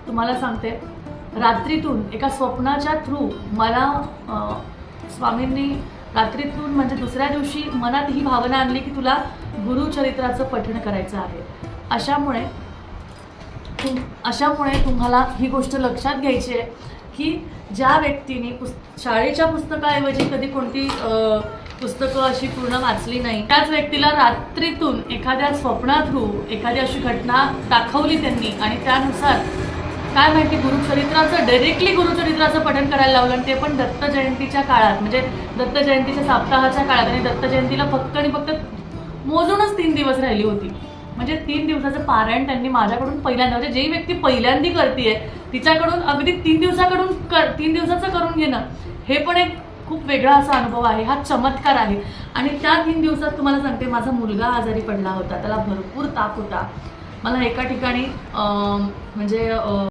तुम्हाला सांगते, रात्रीतून एका स्वप्नाच्या थ्रू मला स्वामींनी रात्रीतून म्हणजे दुसऱ्या दिवशी मनात ही भावना आणली की तुला गुरुचरित्राचं पठण करायचं आहे. अशामुळे तुम्हाला ही गोष्ट लक्षात घ्यायची आहे की ज्या व्यक्तीने शाळेच्या पुस्तकाऐवजी कधी कोणती पुस्तकं अशी पूर्ण वाचली नाही, त्याच व्यक्तीला रात्रीतून एखाद्या स्वप्ना थ्रू एखादी अशी घटना दाखवली त्यांनी आणि त्यानुसार काय माहिती डायरेक्टली गुरुचरित्राचं पठण करायला लावलं, आणि ते पण दत्त जयंतीच्या काळात, म्हणजे दत्त जयंतीच्या सप्ताहाच्या काळात. आणि दत्त जयंतीला फक्त आणि फक्त मोजूनच 3 दिवस राहिली होती. म्हणजे 3 दिवसाचं पारायण त्यांनी माझ्याकडून पहिल्यांदा, म्हणजे जी व्यक्ती पहिल्यांदी करते तिच्याकडून अगदी 3 दिवसाचं करून घेणं हे पण एक खूप वेगळा असा अनुभव आहे. हा चमत्कार आहे. आणि त्या 3 दिवसात तुम्हाला सांगते, माझा मुलगा आजारी पडला होता, त्याला भरपूर ताप होता. मला एका ठिकाणी म्हणजे